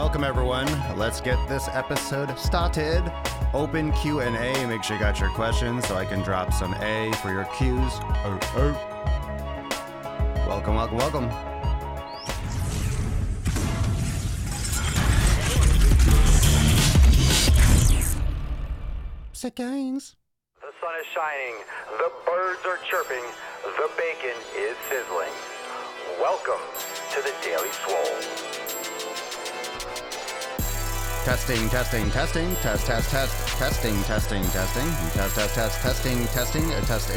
Welcome, everyone. Let's get this episode started. Open Q&A. Make sure you got your questions so I can drop some A for your Q's. Welcome, welcome, welcome. Seconds. The sun is shining, the birds are chirping, the bacon is sizzling. Welcome to the Daily Swole. Testing, testing, testing, testing, testing, testing, a test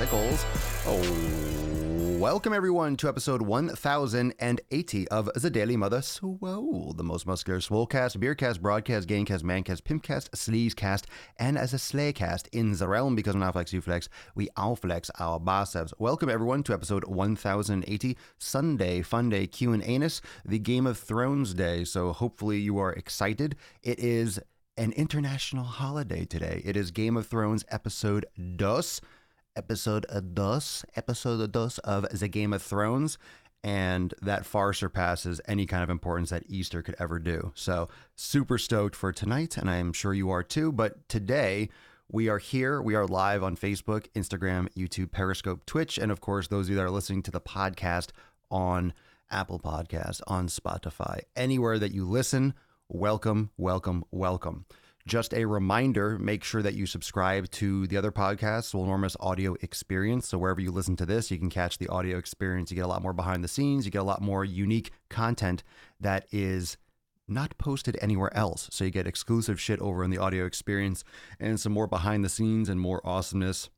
equals. Oh, welcome everyone to episode 1080 of the Daily Mother Swole, the most muscular swolecast, beercast, broadcast, gamecast, mancast, pimpcast, sleazecast, and as a slaycast in the realm, because when I flex, you flex, we all flex our biceps. Welcome everyone to episode 1080, Sunday, Funday, Q&A-ness, the Game of Thrones day, so hopefully you are excited. It is an international holiday today. It is Game of Thrones episode dos of the Game of Thrones, and that far surpasses any kind of importance that Easter could ever do. So super stoked for tonight, and I am sure you are too. But today we are here. We are live on Facebook, Instagram, YouTube, Periscope, Twitch, and of course those of you that are listening to the podcast on Apple Podcasts, on Spotify, anywhere that you listen. Welcome, welcome, welcome. Just a reminder, make sure that you subscribe to the other podcasts, Swole Enormous Audio Experience. So wherever you listen to this, you can catch the audio experience. You get a lot more behind the scenes. You get a lot more unique content that is not posted anywhere else. So you get exclusive shit over in the audio experience and some more behind the scenes and more awesomeness.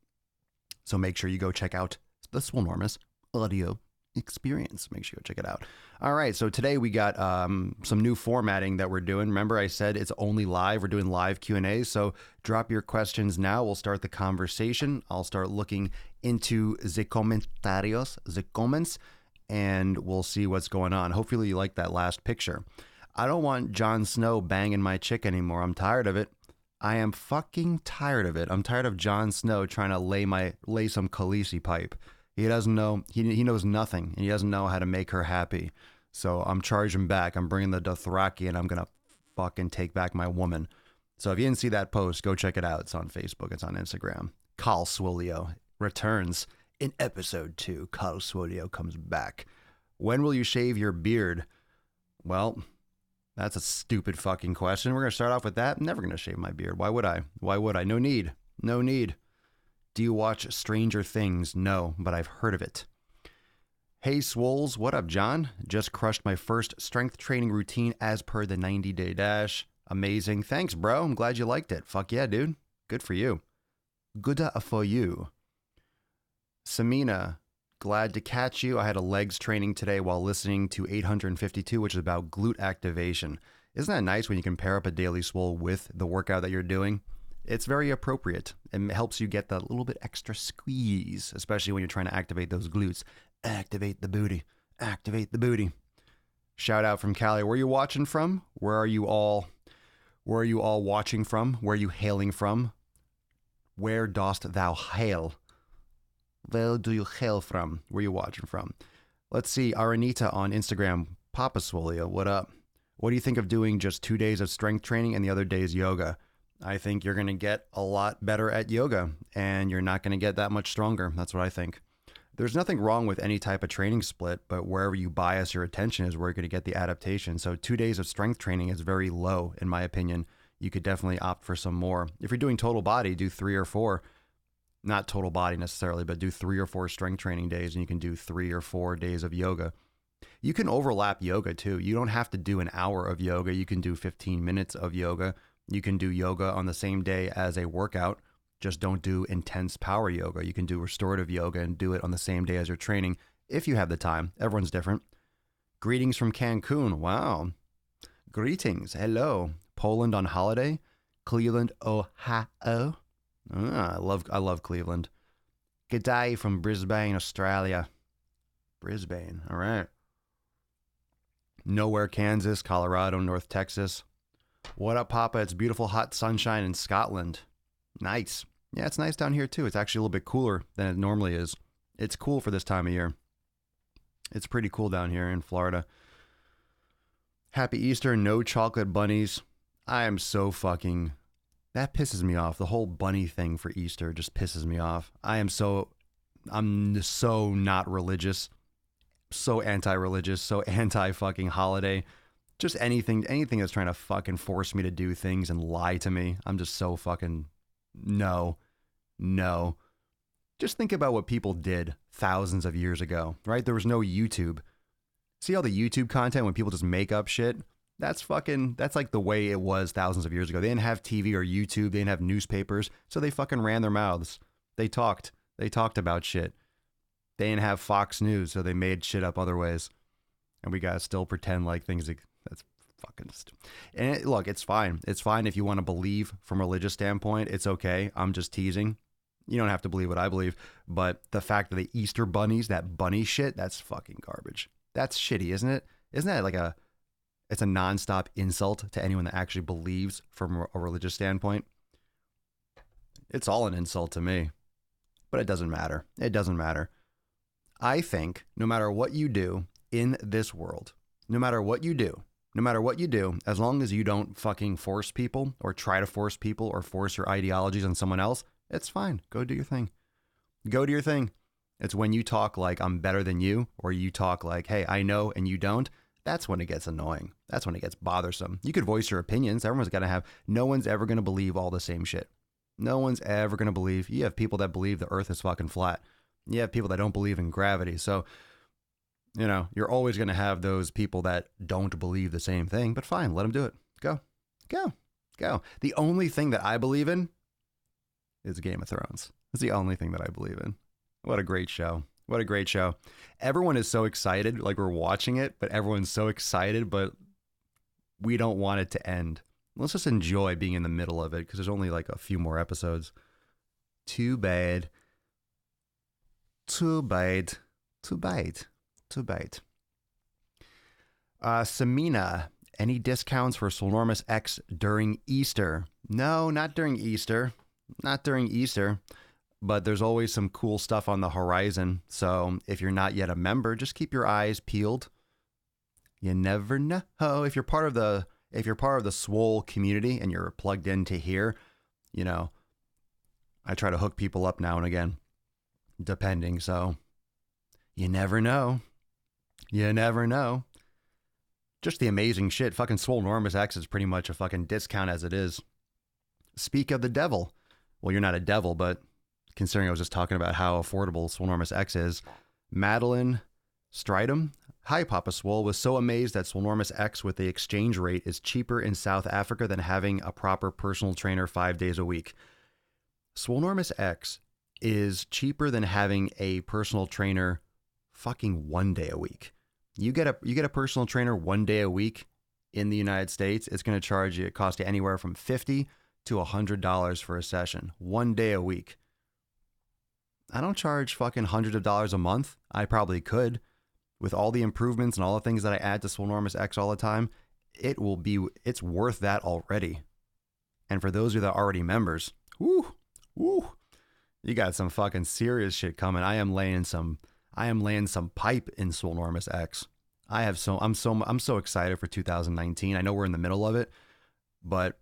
So make sure you go check out the Swole Enormous Audio Experience. Make sure you go check it out. All right, so today we got some new formatting that we're doing. Remember, I said it's only live. We're doing live Q&A, so drop your questions now. We'll start the conversation. I'll start looking into the comentarios, the comments, and we'll see what's going on. Hopefully you like that last picture. I don't want Jon Snow banging my chick anymore. I'm tired of it. I am fucking tired of it. I'm tired of Jon Snow trying to lay some Khaleesi pipe. He doesn't know, he knows nothing, and he doesn't know how to make her happy. So I'm charging back. I'm bringing the Dothraki, and I'm going to fucking take back my woman. So if you didn't see that post, go check it out. It's on Facebook. It's on Instagram. Carl Swolio returns in episode 2. Carl Swolio comes back. When will you shave your beard? Well, that's a stupid fucking question. We're going to start off with that. I'm never going to shave my beard. Why would I? Why would I? No need. No need. Do you watch Stranger Things? No, but I've heard of it. Hey, Swoles. What up, John? Just crushed my first strength training routine as per the 90-day dash. Amazing. Thanks, bro. I'm glad you liked it. Fuck yeah, dude. Good for you. Good for you. Samina, glad to catch you. I had a legs training today while listening to 852, which is about glute activation. Isn't that nice when you can pair up a Daily Swole with the workout that you're doing? It's very appropriate and helps you get that little bit extra squeeze, especially when you're trying to activate those glutes. Activate the booty. Activate the booty. Shout out from Cali. Where are you watching from? Where are you all watching from? Where are you hailing from? Where dost thou hail? Where do you hail from? Where are you watching from? Let's see. Aranita on Instagram. Papa Swolio, what up? What do you think of doing just 2 days of strength training and the other days yoga? I think you're going to get a lot better at yoga, and you're not going to get that much stronger. That's what I think. There's nothing wrong with any type of training split, but wherever you bias your attention is where you're going to get the adaptation. So 2 days of strength training is very low, in my opinion. You could definitely opt for some more. If you're doing total body, do 3 or 4. Not total body necessarily, but do 3 or 4 strength training days, and you can do 3 or 4 days of yoga. You can overlap yoga too. You don't have to do an hour of yoga. You can do 15 minutes of yoga. You can do yoga on the same day as a workout. Just don't do intense power yoga. You can do restorative yoga and do it on the same day as your training if you have the time. Everyone's different. Greetings from Cancun. Wow. Greetings. Hello. Poland on holiday. Cleveland, Ohio. I love Cleveland. Good day from Brisbane, Australia. Brisbane. All right. Nowhere, Kansas, Colorado, North Texas. What up, Papa? It's beautiful, hot sunshine in Scotland. Nice. Yeah, it's nice down here, too. It's actually a little bit cooler than it normally is. It's cool for this time of year. It's pretty cool down here in Florida. Happy Easter, no chocolate bunnies. I am so fucking... That pisses me off. The whole bunny thing for Easter just pisses me off. I'm so not religious. So anti-religious. So anti-fucking holiday. Just anything that's trying to fucking force me to do things and lie to me. I'm just so fucking... No. Just think about what people did thousands of years ago, right? There was no YouTube. See all the YouTube content when people just make up shit? That's like the way it was thousands of years ago. They didn't have TV or YouTube. They didn't have newspapers. So they fucking ran their mouths. They talked about shit. They didn't have Fox News. So they made shit up other ways. And we gotta still pretend like things, that's fucking stupid. And look, it's fine. It's fine if you want to believe from a religious standpoint. It's okay. I'm just teasing. You don't have to believe what I believe. But the fact that the Easter bunnies, that bunny shit, that's fucking garbage. That's shitty, isn't it? Isn't that it's a nonstop insult to anyone that actually believes from a religious standpoint? It's all an insult to me. But it doesn't matter. It doesn't matter. I think no matter what you do in this world, no matter what you do, as long as you don't fucking force people or try to force people or force your ideologies on someone else, it's fine. Go do your thing. Go do your thing. It's when you talk like I'm better than you, or you talk like, hey, I know and you don't. That's when it gets annoying. That's when it gets bothersome. You could voice your opinions. Everyone's got to have, no one's ever going to believe all the same shit. No one's ever going to believe. You have people that believe the earth is fucking flat. You have people that don't believe in gravity. So, you're always going to have those people that don't believe the same thing, but fine, let them do it. Go. The only thing that I believe in is Game of Thrones. It's the only thing that I believe in. What a great show. What a great show. Everyone is so excited, like we're watching it, but everyone's so excited, but we don't want it to end. Let's just enjoy being in the middle of it because there's only like a few more episodes. Too bad. Samina, any discounts for Swolenormous X during Easter? No, not during Easter. But there's always some cool stuff on the horizon. So if you're not yet a member, just keep your eyes peeled. You never know. If you're part of the Swole community and you're plugged into here, I try to hook people up now and again, depending. So you never know. Just the amazing shit. Fucking Swolenormous X is pretty much a fucking discount as it is. Speak of the devil. Well, you're not a devil, but considering I was just talking about how affordable Swolenormous X is, Madeline Stridham, hi Papa Swole, was so amazed that Swolenormous X with the exchange rate is cheaper in South Africa than having a proper personal trainer 5 days a week. Swolenormous X is cheaper than having a personal trainer fucking 1 day a week. You get a personal trainer 1 day a week in the United States, it's going to cost you anywhere from $50 to $100 for a session 1 day a week. I don't charge fucking hundreds of dollars a month. I probably could. With all the improvements and all the things that I add to Swolenormous X all the time, it's worth that already. And for those of you that are already members, woo, you got some fucking serious shit coming. I am laying some pipe in Swolenormous X. I'm so excited for 2019. I know we're in the middle of it, but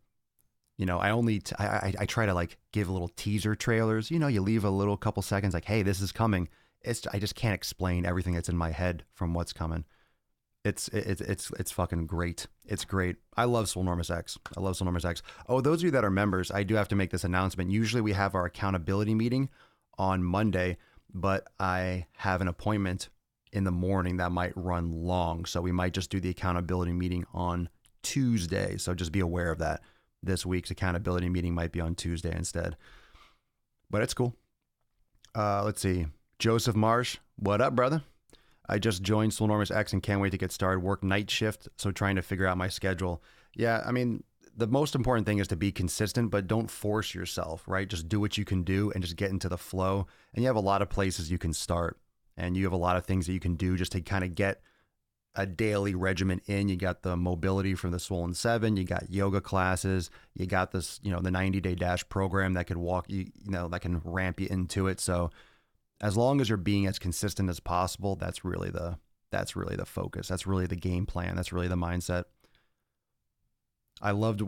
I try to like give little teaser trailers. You leave a little couple seconds like, hey, this is coming. I just can't explain everything that's in my head from what's coming. It's fucking great. It's great. I love Swolenormous X. Oh, those of you that are members, I do have to make this announcement. Usually we have our accountability meeting on Monday, but I have an appointment in the morning that might run long. So we might just do the accountability meeting on Tuesday. So just be aware of that. This week's accountability meeting might be on Tuesday instead. But it's cool. Let's see. Joseph Marsh, what up, brother? I just joined Swolenormous X and can't wait to get started. Work night shift, so trying to figure out my schedule. Yeah, I mean, the most important thing is to be consistent, but don't force yourself, right? Just do what you can do and just get into the flow. And you have a lot of places you can start, and you have a lot of things that you can do just to kind of get a daily regimen in. You got the mobility from the Swollen 7, you got yoga classes, you got this, the 90-day dash program that could walk you, that can ramp you into it. So as long as you're being as consistent as possible, that's really the focus. That's really the game plan. That's really the mindset. I loved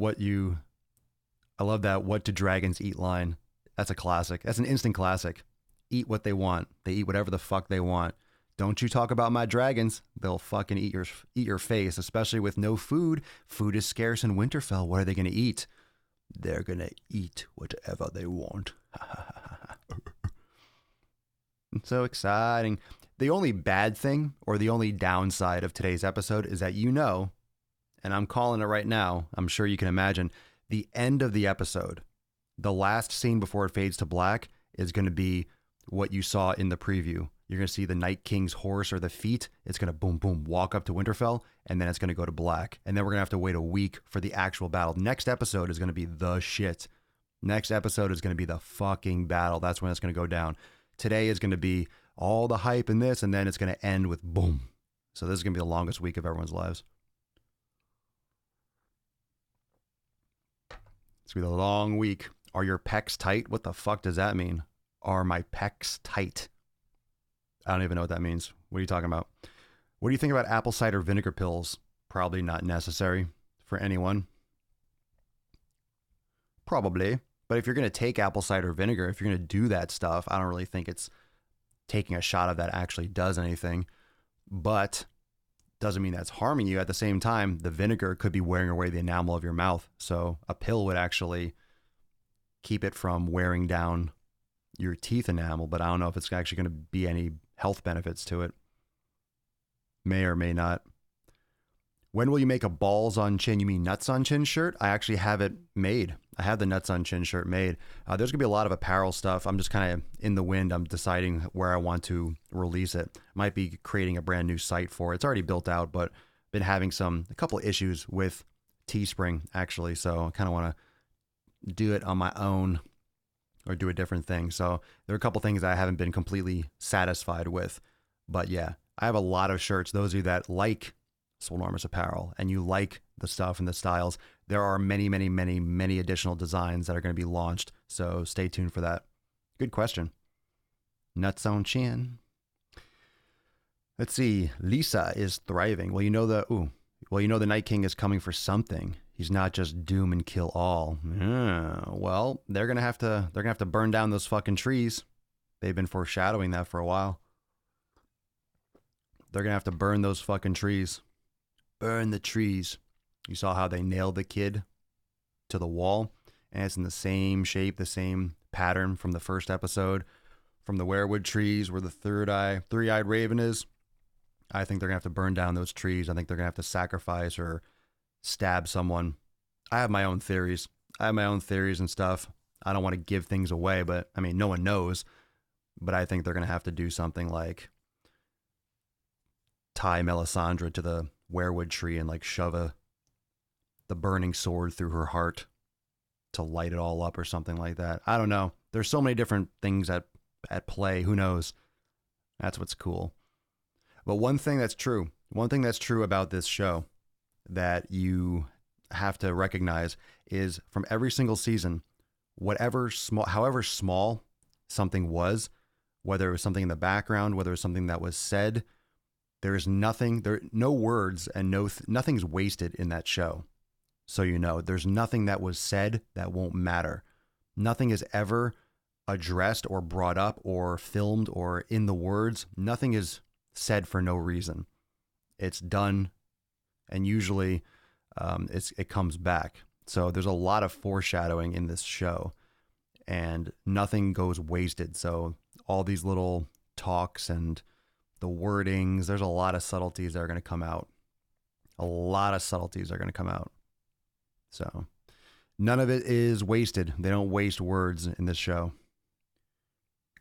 I love that "What do dragons eat" line. That's a classic. That's an instant classic. Eat what they want. They eat whatever the fuck they want. Don't you talk about my dragons. They'll fucking eat your face, especially with no food. Food is scarce in Winterfell. What are they going to eat? They're going to eat whatever they want. It's so exciting. The only bad thing or the only downside of today's episode is that and I'm calling it right now, I'm sure you can imagine, the end of the episode, the last scene before it fades to black is going to be what you saw in the preview. You're going to see the Night King's horse or the feet. It's going to boom, boom, walk up to Winterfell, and then it's going to go to black. And then we're going to have to wait a week for the actual battle. Next episode is going to be the shit. Next episode is going to be the fucking battle. That's when it's going to go down. Today is going to be all the hype in this, and then it's going to end with boom. So this is going to be the longest week of everyone's lives. It's going to be a long week. Are your pecs tight? What the fuck does that mean? Are my pecs tight? I don't even know what that means. What are you talking about? What do you think about apple cider vinegar pills? Probably not necessary for anyone. Probably. But if you're going to take apple cider vinegar, if you're going to do that stuff, I don't really think it's taking a shot of that actually does anything. But doesn't mean that's harming you. At the same time, the vinegar could be wearing away the enamel of your mouth. So a pill would actually keep it from wearing down your teeth enamel, but I don't know if it's actually going to be any health benefits to it. May or may not. When will you make a balls on chin? You mean nuts on chin shirt? I actually have it made. I have the nuts on chin shirt made. There's going to be a lot of apparel stuff. I'm just kind of in the wind. I'm deciding where I want to release it. Might be creating a brand new site for it. It's already built out, but been having a couple of issues with Teespring actually. So I kind of want to do it on my own or do a different thing. So there are a couple things I haven't been completely satisfied with. But yeah, I have a lot of shirts. Those of you that like Swolenormous apparel and you like the stuff and the styles, there are many, many, many, many additional designs that are going to be launched. So stay tuned for that. Good question. Nuts on chin. Let's see. Lisa is thriving. Well, you know the Night King is coming for something. He's not just doom and kill all. Yeah, well, they're gonna have to burn down those fucking trees. They've been foreshadowing that for a while. They're gonna have to burn those fucking trees. Burn the trees. You saw how they nailed the kid to the wall, and it's in the same shape, the same pattern from the first episode, from the weirwood trees where the three-eyed raven is. I think they're gonna have to burn down those trees. I think they're gonna have to sacrifice or stab someone. I have my own theories. And stuff. I don't want to give things away, but I mean, no one knows. But I think they're going to have to do something like tie Melisandre to the weirwood tree and like shove the burning sword through her heart to light it all up or something like that. I don't know. There's so many different things at play. Who knows? That's what's cool. But one thing that's true about this show that you have to recognize is from every single season, however small something was, whether it was something in the background, whether it was something that was said, no words and nothing's wasted in that show. So there's nothing that was said that won't matter. Nothing is ever addressed or brought up or filmed or in the words. Nothing is said for no reason. It's done. And usually it comes back. So there's a lot of foreshadowing in this show and nothing goes wasted. So all these little talks and the wordings, there's a lot of subtleties that are going to come out. So none of it is wasted. They don't waste words in this show.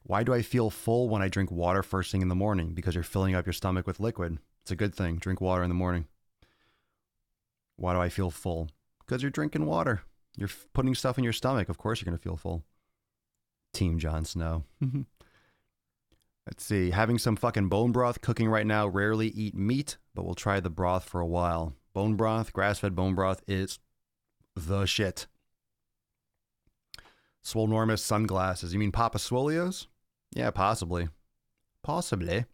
Why do I feel full when I drink water first thing in the morning? Because you're filling up your stomach with liquid. It's a good thing. Drink water in the morning. Why do I feel full? Because you're drinking water. You're putting stuff in your stomach. Of course you're going to feel full. Team Jon Snow. Let's see. Having some fucking bone broth cooking right now. Rarely eat meat, but we'll try the broth for a while. Bone broth, grass-fed bone broth is the shit. Swolenormous sunglasses. You mean Papa Swolios? Yeah, possibly. Possibly.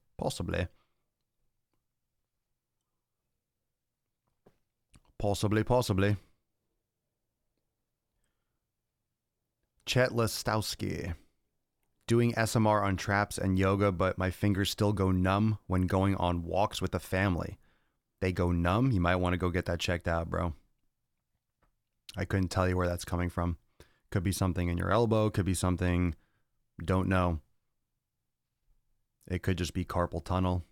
Chet Listowski. Doing SMR on traps and yoga, but my fingers still go numb when going on walks with the family. They go numb? You might want to go get that checked out, bro. I couldn't tell you where that's coming from. Could be something in your elbow, could be something, don't know. It could just be carpal tunnel.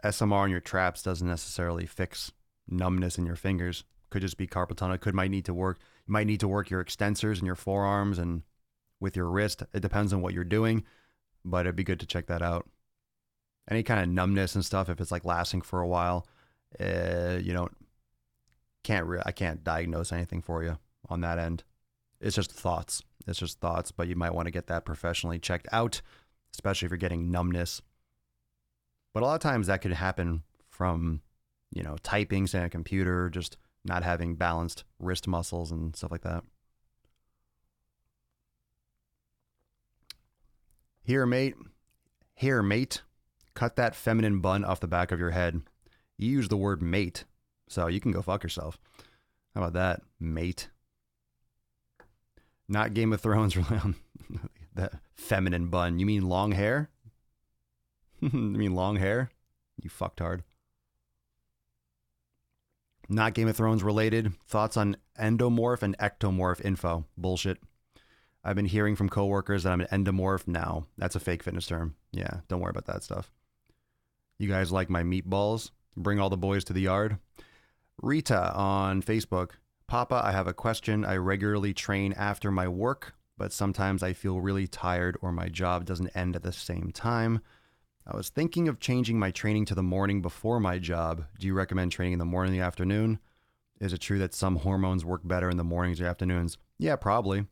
SMR on your traps doesn't necessarily fix numbness in your fingers. Could just be carpal tunnel. Might need to work. You might need to work your extensors and your forearms and with your wrist. It depends on what you're doing, but it'd be good to check that out. Any kind of numbness and stuff, if it's like lasting for a while, I can't diagnose anything for you on that end. It's just thoughts. But you might want to get that professionally checked out, especially if you're getting numbness. But a lot of times that could happen from, typing, say, on a computer, just not having balanced wrist muscles and stuff like that. Here, mate, cut that feminine bun off the back of your head. You use the word mate, so you can go fuck yourself. How about that, mate? Not Game of Thrones, that feminine bun. You mean long hair? You mean long hair? You fucktard. Not Game of Thrones related. Thoughts on endomorph and ectomorph info. Bullshit. I've been hearing from coworkers that I'm an endomorph now. That's a fake fitness term. Yeah, don't worry about that stuff. You guys like my meatballs? Bring all the boys to the yard. Rita on Facebook. Papa, I have a question. I regularly train after my work, but sometimes I feel really tired or my job doesn't end at the same time. I was thinking of changing my training to the morning before my job. Do you recommend training in the morning or the afternoon? Is it true that some hormones work better in the mornings or afternoons? Yeah, probably.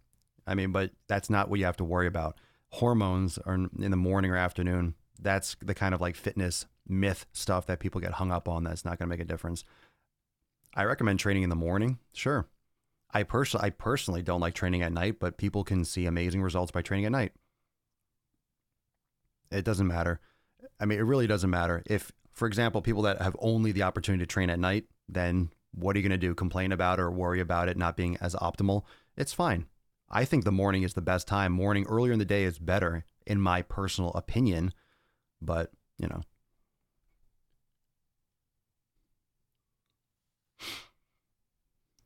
But that's not what you have to worry about. Hormones are in the morning or afternoon. That's the kind of like fitness myth stuff that people get hung up on. That's not going to make a difference. I recommend training in the morning. Sure. I personally don't like training at night, but people can see amazing results by training at night. It doesn't matter. It really doesn't matter. If, for example, people that have only the opportunity to train at night, then what are you going to do? Complain about it or worry about it not being as optimal? It's fine. I think the morning is the best time. Morning earlier in the day is better, in my personal opinion. But,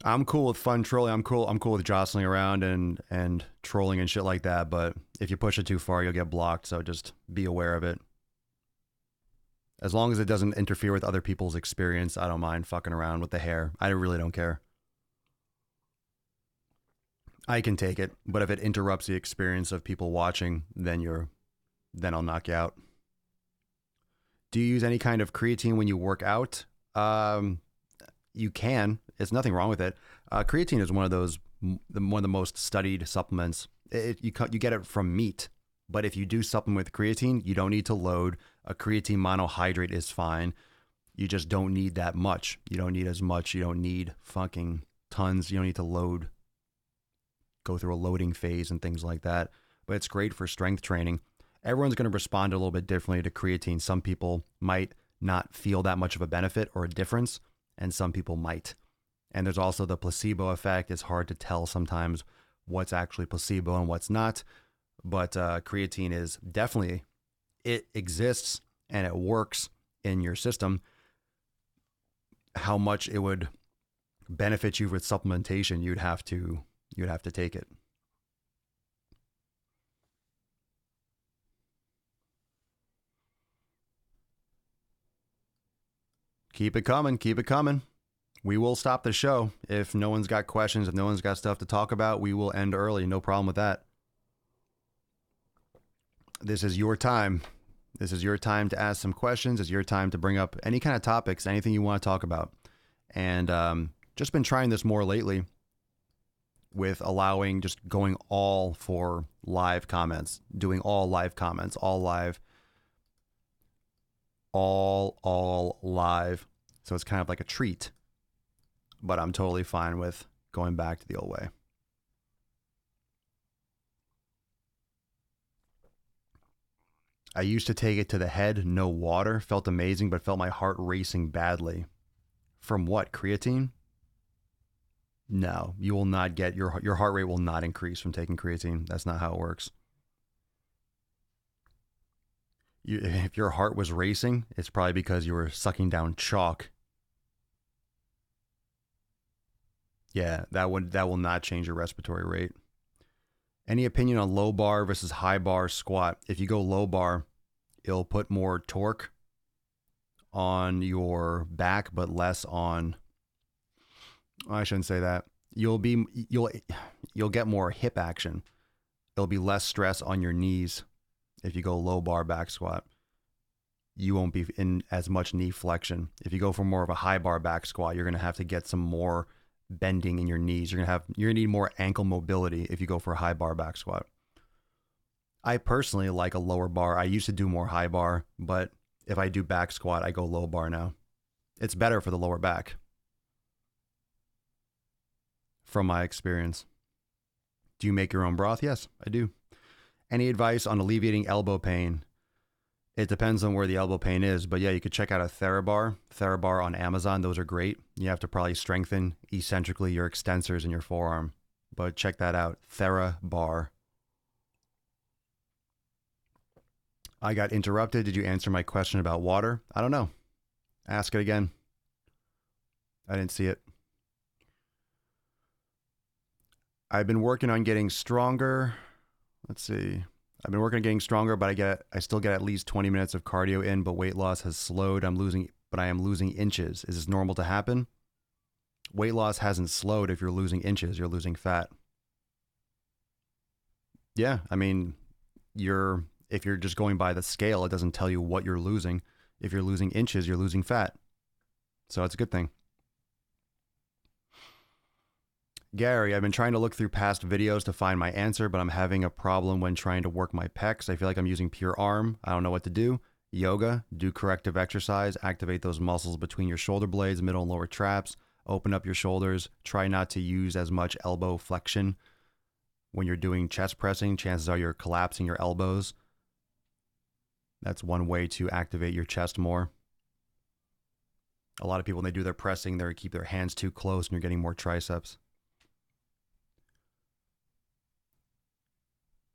I'm cool with fun trolling. I'm cool with jostling around and trolling and shit like that. But if you push it too far, you'll get blocked. So just be aware of it. As long as it doesn't interfere with other people's experience, I don't mind fucking around with the hair. I really don't care. I can take it, but if it interrupts the experience of people watching, then I'll knock you out. Do you use any kind of creatine when you work out? You can. There's nothing wrong with it. Creatine is one of the most studied supplements. You get it from meat, but if you do supplement with creatine, you don't need to load. A creatine monohydrate is fine. You just don't need that much. You don't need as much. You don't need fucking tons. You don't need to load, go through a loading phase and things like that. But it's great for strength training. Everyone's going to respond a little bit differently to creatine. Some people might not feel that much of a benefit or a difference, and some people might. And there's also the placebo effect. It's hard to tell sometimes what's actually placebo and what's not. But creatine is definitely, it exists and it works in your system. How much it would benefit you with supplementation, you'd have to take it. Keep it coming. We will stop the show. If no one's got questions, if no one's got stuff to talk about, we will end early. No problem with that. This is your time. This is your time to ask some questions. It's your time to bring up any kind of topics, anything you want to talk about. And just been trying this more lately with allowing, just going all for live comments, doing all live comments, all live, all live. So it's kind of like a treat, but I'm totally fine with going back to the old way. I used to take it to the head, no water, felt amazing, but felt my heart racing badly. From what? Creatine? No, you will not get your heart rate will not increase from taking creatine. That's not how it works. If your heart was racing, it's probably because you were sucking down chalk. Yeah, that will not change your respiratory rate. Any opinion on low bar versus high bar squat? If you go low bar, it'll put more torque on your back, but less on. I shouldn't say that. You'll get more hip action. There'll be less stress on your knees if you go low bar back squat. You won't be in as much knee flexion. If you go for more of a high bar back squat, you're going to have to get some more bending in your knees. You're going to need more ankle mobility if you go for a high bar back squat. I personally like a lower bar. I used to do more high bar, but if I do back squat, I go low bar now. It's better for the lower back, from my experience. Do you make your own broth? Yes, I do. Any advice on alleviating elbow pain? It depends on where the elbow pain is, but yeah, you could check out a TheraBar on Amazon. Those are great. You have to probably strengthen eccentrically your extensors in your forearm, but check that out. TheraBar. I got interrupted. Did you answer my question about water? I don't know. Ask it again. I didn't see it. I've been working on getting stronger. Let's see. I've been working on getting stronger, but I still get at least 20 minutes of cardio in, but weight loss has slowed. I am losing inches. Is this normal to happen? Weight loss hasn't slowed. If you're losing inches, you're losing fat. Yeah, I mean, if you're just going by the scale, it doesn't tell you what you're losing. If you're losing inches, you're losing fat. So it's a good thing. Gary, I've been trying to look through past videos to find my answer, but I'm having a problem when trying to work my pecs. I feel like I'm using pure arm. I don't know what to do. Yoga, do corrective exercise, activate those muscles between your shoulder blades, middle and lower traps, open up your shoulders. Try not to use as much elbow flexion. When you're doing chest pressing, chances are you're collapsing your elbows. That's one way to activate your chest more. A lot of people, when they do their pressing, they keep their hands too close and you're getting more triceps.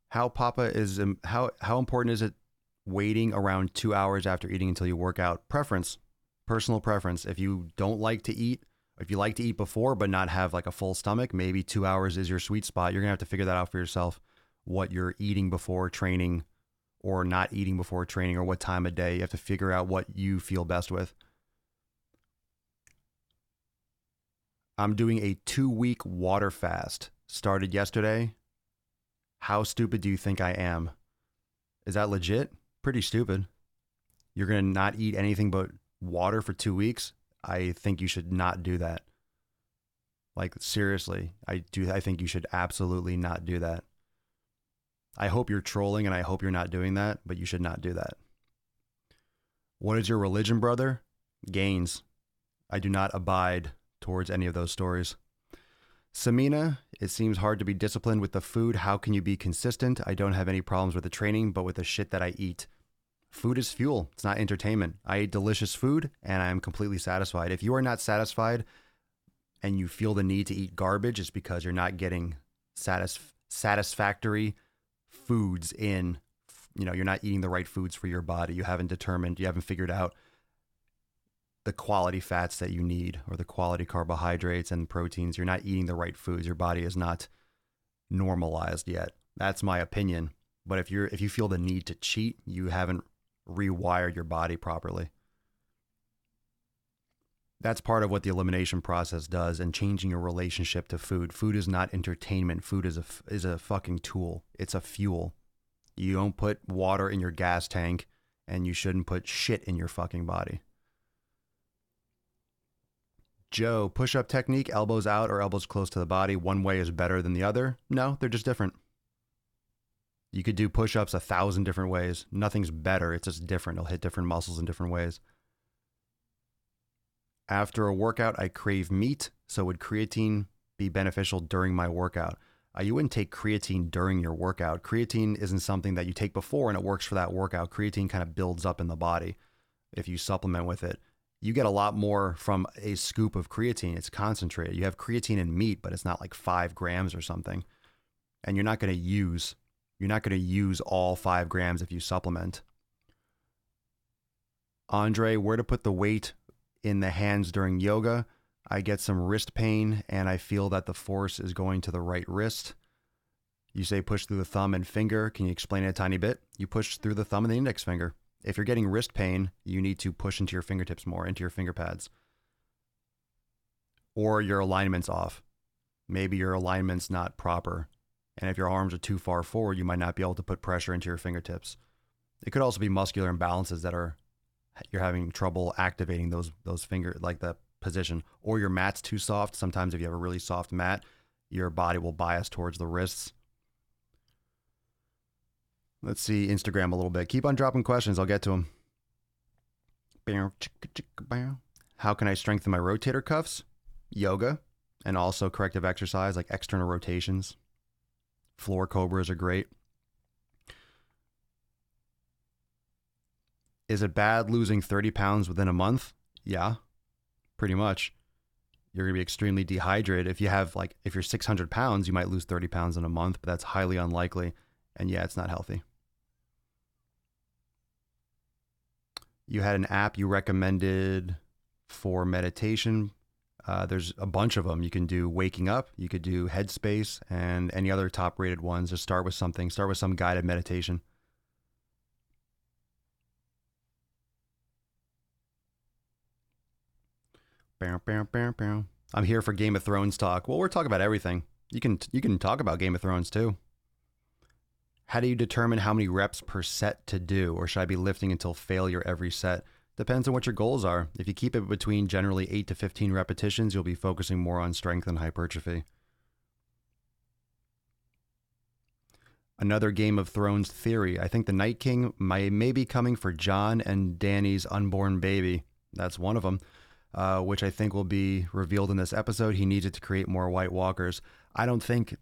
How important is it waiting around 2 hours after eating until you work out? Preference, personal preference. If you don't like to eat, if you like to eat before but not have like a full stomach, maybe 2 hours is your sweet spot. You're gonna have to figure that out for yourself, what you're eating before training or not eating before training, or what time of day. You have to figure out what you feel best with. I'm doing a 2-week water fast. Started yesterday. How stupid do you think I am? Is that legit? Pretty stupid. You're going to not eat anything but water for 2 weeks? I think you should not do that. Like, seriously, I think you should absolutely not do that. I hope you're trolling and I hope you're not doing that, but you should not do that. What is your religion, brother? Gains. I do not abide towards any of those stories. Samina, it seems hard to be disciplined with the food. How can you be consistent? I don't have any problems with the training, but with the shit that I eat. Food is fuel. It's not entertainment. I eat delicious food and I am completely satisfied. If you are not satisfied and you feel the need to eat garbage, it's because you're not getting satisfactory foods in. You're not eating the right foods for your body. You haven't figured out the quality fats that you need or the quality carbohydrates and proteins. You're not eating the right foods. Your body is not normalized yet. That's my opinion. But if you feel the need to cheat, you haven't rewired your body properly. That's part of what the elimination process does, and changing your relationship to food. Food is not entertainment. Food is a fucking tool. It's a fuel. You don't put water in your gas tank, and you shouldn't put shit in your fucking body. Joe, push-up technique, elbows out or elbows close to the body. One way is better than the other. No, they're just different. You could do push-ups 1,000 different ways. Nothing's better. It's just different. It'll hit different muscles in different ways. After a workout, I crave meat. So would creatine be beneficial during my workout? You wouldn't take creatine during your workout. Creatine isn't something that you take before and it works for that workout. Creatine kind of builds up in the body if you supplement with it. You get a lot more from a scoop of creatine. It's concentrated. You have creatine in meat, but it's not like 5 grams or something. And you're not going to use all 5 grams if you supplement. Andre, where to put the weight in the hands during yoga? I get some wrist pain and I feel that the force is going to the right wrist. You say push through the thumb and finger. Can you explain it a tiny bit? You push through the thumb and the index finger. If you're getting wrist pain, you need to push into your fingertips more, into your finger pads. Or your alignment's off. Maybe your alignment's not proper. And if your arms are too far forward, you might not be able to put pressure into your fingertips. It could also be muscular imbalances that you're having trouble activating those finger, like the position. Or your mat's too soft. Sometimes if you have a really soft mat, your body will bias towards the wrists. Let's see Instagram a little bit. Keep on dropping questions. I'll get to them. How can I strengthen my rotator cuffs? Yoga and also corrective exercise like external rotations. Floor cobras are great. Is it bad losing 30 pounds within a month? Yeah, pretty much. You're going to be extremely dehydrated. If you're 600 pounds, you might lose 30 pounds in a month, but that's highly unlikely. And yeah, it's not healthy. You had an app you recommended for meditation. There's a bunch of them. You can do Waking Up, you could do Headspace, and any other top rated ones. Just start with something. Start with some guided meditation. I'm here for Game of Thrones talk. Well, we're talking about everything. You can talk about Game of Thrones too. How do you determine how many reps per set to do? Or should I be lifting until failure every set? Depends on what your goals are. If you keep it between generally 8 to 15 repetitions, you'll be focusing more on strength and hypertrophy. Another Game of Thrones theory. I think the Night King may be coming for Jon and Dany's unborn baby. That's one of them, which I think will be revealed in this episode. He needs it to create more White Walkers. I don't think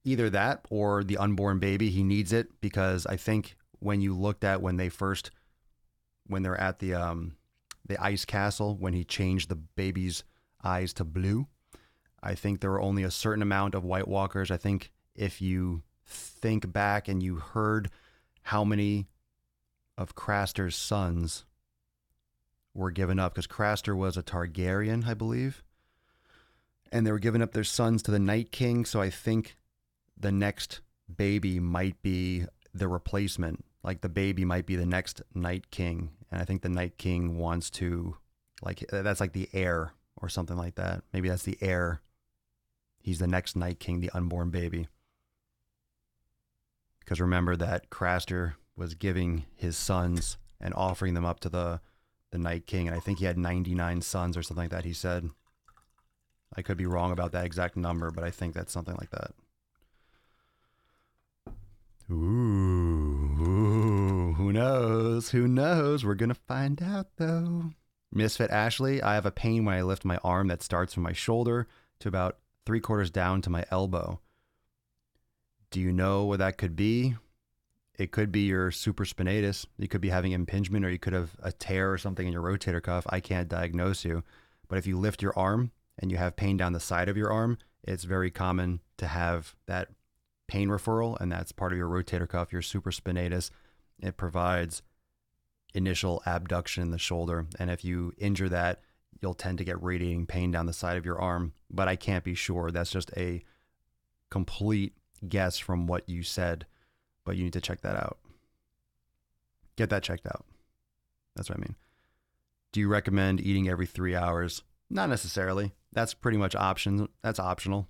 either that or the unborn baby. He needs it because I think when you looked at when they're at the ice castle, when he changed the baby's eyes to blue, I think there were only a certain amount of White Walkers. I think if you think back and you heard how many of Craster's sons were given up, because Craster was a Targaryen, I believe, and they were giving up their sons to the Night King. So I think the next baby might be the replacement. Like the baby might be the next Night King. And I think the Night King wants to, like, that's like the heir or something like that. Maybe that's the heir. He's the next Night King, the unborn baby. Because remember that Craster was giving his sons and offering them up to the Night King. And I think he had 99 sons or something like that, he said. I could be wrong about that exact number, but I think that's something like that. Ooh, who knows? Who knows? We're going to find out, though. Misfit Ashley, I have a pain when I lift my arm that starts from my shoulder to about 3/4 down to my elbow. Do you know what that could be? It could be your supraspinatus. You could be having impingement, or you could have a tear or something in your rotator cuff. I can't diagnose you. But if you lift your arm and you have pain down the side of your arm, it's very common to have that pain referral, and that's part of your rotator cuff, your supraspinatus. It provides initial abduction in the shoulder, and if you injure that, you'll tend to get radiating pain down the side of your arm. But I can't be sure. That's just a complete guess from what you said, but you need to check that out. Get that checked out. That's what I mean. Do you recommend eating every 3 hours? Not necessarily. That's pretty much option. That's optional.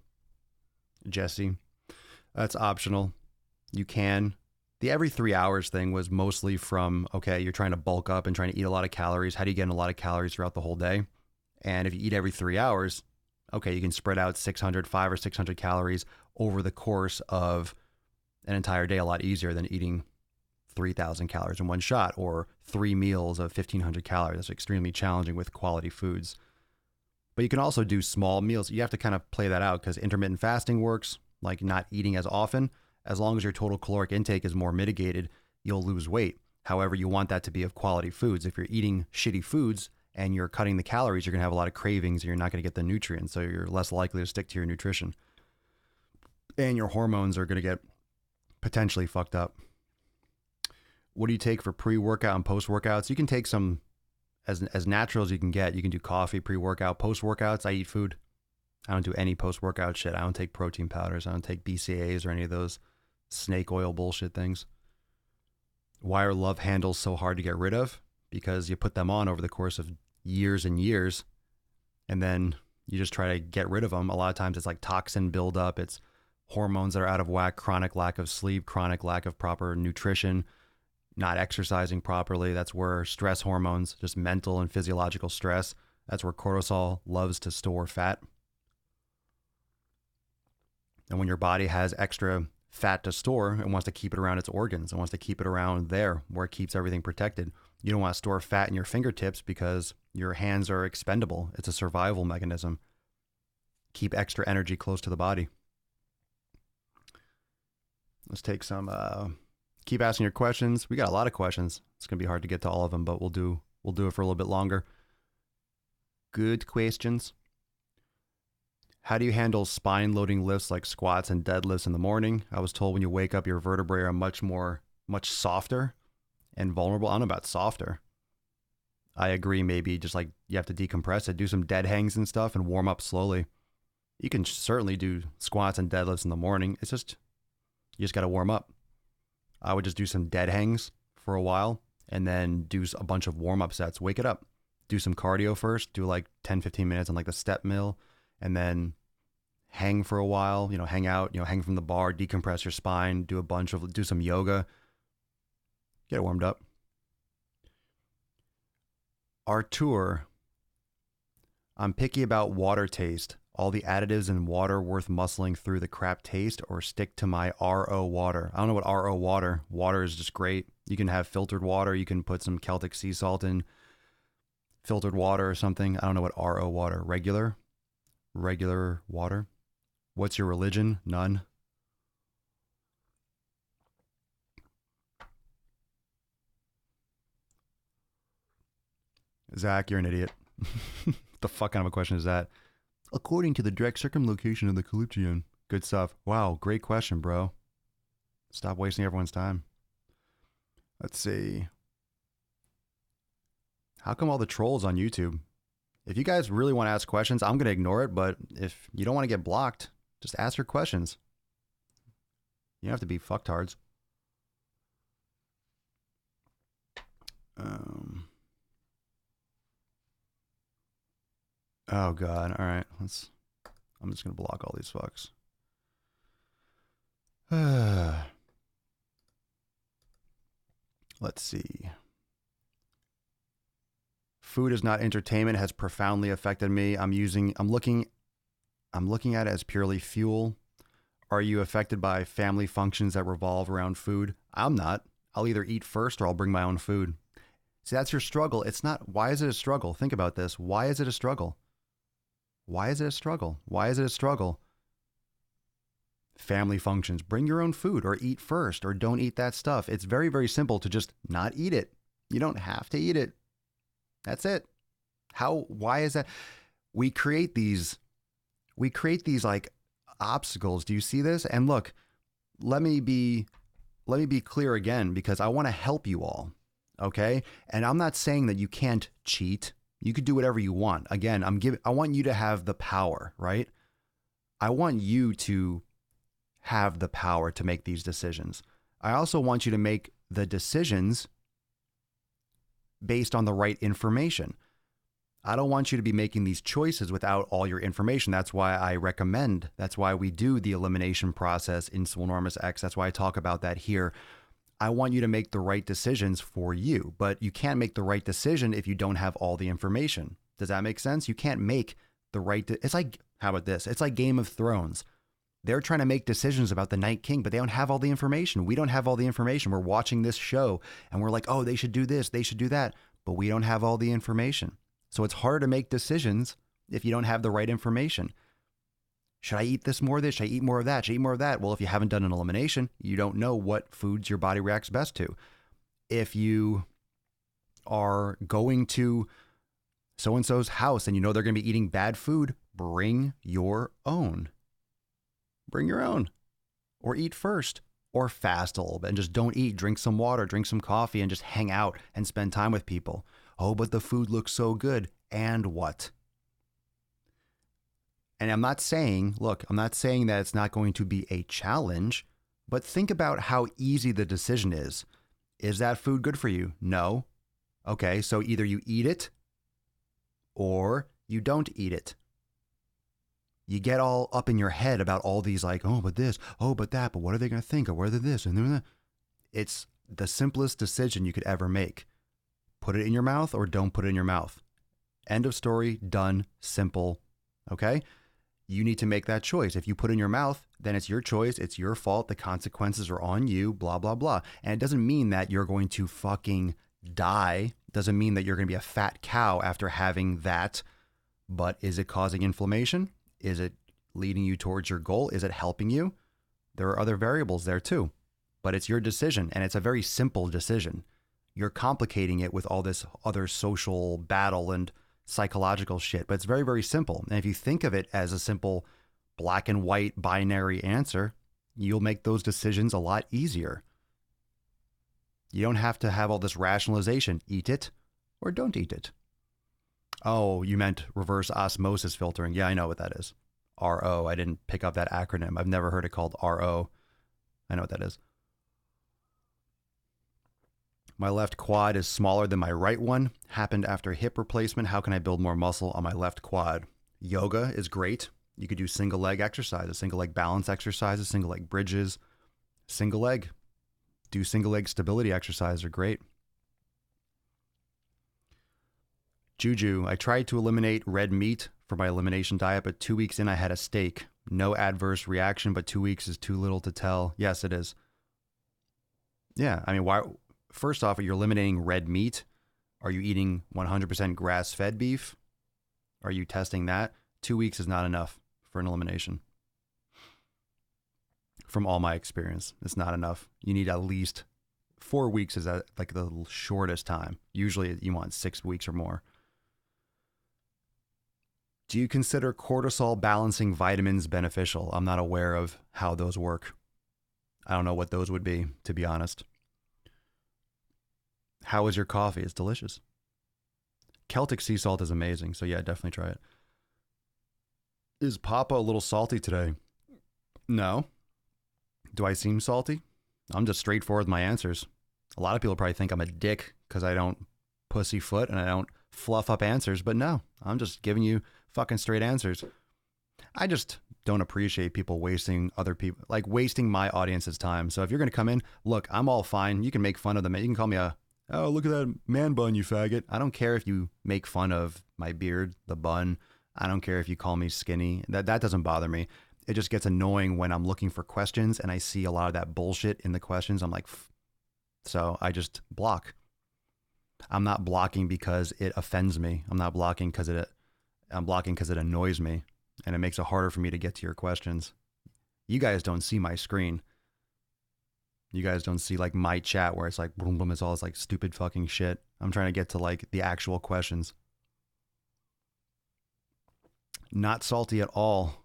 Jesse, that's optional. You can. The every 3 hours thing was mostly from, okay, you're trying to bulk up and trying to eat a lot of calories. How do you get in a lot of calories throughout the whole day? And if you eat every 3 hours, okay, you can spread out 500 or 600 calories over the course of an entire day a lot easier than eating 3,000 calories in one shot or 3 meals of 1,500 calories. That's extremely challenging with quality foods. But you can also do small meals. You have to kind of play that out because intermittent fasting works, like not eating as often. As long as your total caloric intake is more mitigated, you'll lose weight. However, you want that to be of quality foods. If you're eating shitty foods and you're cutting the calories, you're going to have a lot of cravings and you're not going to get the nutrients. So you're less likely to stick to your nutrition. And your hormones are going to get potentially fucked up. What do you take for pre-workout and post-workouts? You can take some as natural as you can get. You can do coffee pre-workout. Post-workouts, I eat food. I don't do any post-workout shit. I don't take protein powders. I don't take BCAAs or any of those snake oil bullshit things. Why are love handles so hard to get rid of? Because you put them on over the course of years and years, and then you just try to get rid of them. A lot of times it's like toxin buildup. It's hormones that are out of whack, chronic lack of sleep, chronic lack of proper nutrition, not exercising properly. That's where stress hormones, just mental and physiological stress, that's where cortisol loves to store fat. And when your body has extra fat to store, it wants to keep it around its organs. It wants to keep it around there where it keeps everything protected. You don't want to store fat in your fingertips because your hands are expendable. It's a survival mechanism. Keep extra energy close to the body. Let's take some, keep asking your questions. We got a lot of questions. It's going to be hard to get to all of them, but we'll do it for a little bit longer. Good questions. How do you handle spine loading lifts like squats and deadlifts in the morning? I was told when you wake up, your vertebrae are much softer and vulnerable. I don't know about softer. I agree. Maybe just like you have to decompress it, do some dead hangs and stuff and warm up slowly. You can certainly do squats and deadlifts in the morning. It's just, you just got to warm up. I would just do some dead hangs for a while and then do a bunch of warm up sets. Wake it up. Do some cardio first. Do like 10, 15 minutes on like the step mill. And then hang for a while, hang out, hang from the bar, decompress your spine, do some yoga, get it warmed up. Artur, I'm picky about water taste. All the additives in water worth muscling through the crap taste or stick to my RO water. I don't know what RO water is just great. You can have filtered water. You can put some Celtic sea salt in filtered water or something. I don't know what RO water, regular water. What's your religion? None. Zach, you're an idiot. What the fuck kind of a question is that? According to the direct circumlocation of the Calyptian. Good stuff. Wow, great question, bro. Stop wasting everyone's time. Let's see. How come all the trolls on YouTube? If you guys really want to ask questions, I'm going to ignore it. But if you don't want to get blocked, just ask your questions. You don't have to be fucktards. Oh, God. All right. I'm just going to block all these fucks. Let's see. Food is not entertainment has profoundly affected me. I'm looking at it as purely fuel. Are you affected by family functions that revolve around food? I'm not. I'll either eat first or I'll bring my own food. See, that's your struggle. It's not, why is it a struggle? Think about this. Why is it a struggle? Why is it a struggle? Why is it a struggle? Family functions. Bring your own food or eat first or don't eat that stuff. It's very, very simple to just not eat it. You don't have to eat it. That's it. Why is that? We create these like obstacles. Do you see this? And look, let me be clear again, because I want to help you all. Okay. And I'm not saying that you can't cheat. You could do whatever you want. Again, I want you to have the power, right? I want you to have the power to make these decisions. I also want you to make the decisions based on the right information. I don't want you to be making these choices without all your information. That's why that's why we do the elimination process in Swolenormous X. That's why I talk about that here. I want you to make the right decisions for you, but you can't make the right decision if you don't have all the information. Does that make sense? You can't make the right, it's like, how about this? It's like Game of Thrones. They're trying to make decisions about the Night King, but they don't have all the information. We don't have all the information. We're watching this show and we're like, oh, they should do this, they should do that, but we don't have all the information. So it's hard to make decisions if you don't have the right information. Should I eat this more of this? Should I eat more of that? Should I eat more of that? Well, if you haven't done an elimination, you don't know what foods your body reacts best to. If you are going to so-and-so's house and you know they're going to be eating bad food, bring your own. Bring your own. Or eat first. Or fast a little bit and just don't eat. Drink some water, drink some coffee, and just hang out and spend time with people. Oh, but the food looks so good. And what? And I'm not saying that it's not going to be a challenge, but think about how easy the decision is. Is that food good for you? No. Okay, so either you eat it or you don't eat it. You get all up in your head about all these like, oh, but this, oh, but that, but what are they going to think? Or whether this and that. It's the simplest decision you could ever make. Put it in your mouth or don't put it in your mouth. End of story, done, simple. Okay? You need to make that choice. If you put it in your mouth, then it's your choice. It's your fault. The consequences are on you, blah, blah, blah. And it doesn't mean that you're going to fucking die. It doesn't mean that you're going to be a fat cow after having that. But is it causing inflammation? Is it leading you towards your goal? Is it helping you? There are other variables there too, but it's your decision and it's a very simple decision. You're complicating it with all this other social battle and psychological shit, but it's very, very simple. And if you think of it as a simple black and white binary answer, you'll make those decisions a lot easier. You don't have to have all this rationalization. Eat it or don't eat it. Oh, you meant reverse osmosis filtering. Yeah, I know what that is. RO. I didn't pick up that acronym. I've never heard it called RO. I know what that is. My left quad is smaller than my right one. Happened after hip replacement. How can I build more muscle on my left quad? Yoga is great. You could do single leg exercises, single leg balance exercises, single leg bridges, single leg. Do single leg stability exercises are great. Juju, I tried to eliminate red meat for my elimination diet, but 2 weeks in I had a steak. No adverse reaction, but 2 weeks is too little to tell. Yes, it is. Yeah, I mean, why? First off, you're eliminating red meat. Are you eating 100% grass-fed beef? Are you testing that? 2 weeks is not enough for an elimination. From all my experience, it's not enough. You need at least 4 weeks is like the shortest time. Usually you want 6 weeks or more. Do you consider cortisol balancing vitamins beneficial? I'm not aware of how those work. I don't know what those would be, to be honest. How is your coffee? It's delicious. Celtic sea salt is amazing, so yeah, definitely try it. Is Papa a little salty today? No. Do I seem salty? I'm just straightforward with my answers. A lot of people probably think I'm a dick because I don't pussyfoot and I don't fluff up answers, but no, I'm just giving you fucking straight answers. I just don't appreciate people wasting wasting my audience's time. So if you're going to come in, look, I'm all fine. You can make fun of them. You can call me oh, look at that man bun, you faggot. I don't care if you make fun of my beard, the bun. I don't care if you call me skinny. That doesn't bother me. It just gets annoying when I'm looking for questions and I see a lot of that bullshit in the questions. I'm like, so I just block. I'm not blocking because it offends me. I'm not blocking because I'm blocking because it annoys me and it makes it harder for me to get to your questions. You guys don't see my screen. You guys don't see like my chat where it's like boom, boom, it's all this like stupid fucking shit. I'm trying to get to like the actual questions. Not salty at all.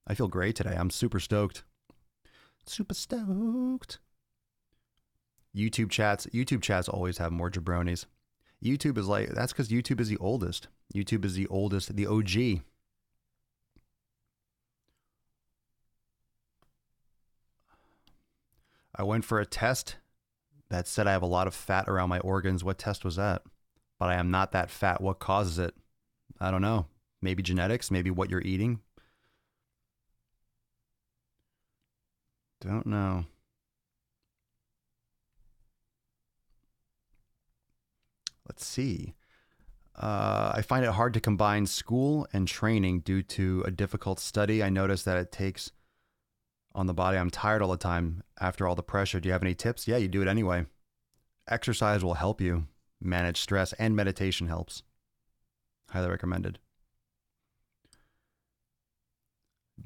I feel great today. I'm super stoked. Super stoked. YouTube chats always have more jabronis. YouTube is like, that's because YouTube is the oldest. YouTube is the oldest, the OG. I went for a test that said I have a lot of fat around my organs. What test was that? But I am not that fat. What causes it? I don't know. Maybe genetics, maybe what you're eating. Don't know. Let's see. I find it hard to combine school and training due to a difficult study. I noticed that it takes on the body. I'm tired all the time after all the pressure. Do you have any tips? Yeah, you do it anyway. Exercise will help you manage stress and meditation helps. Highly recommended.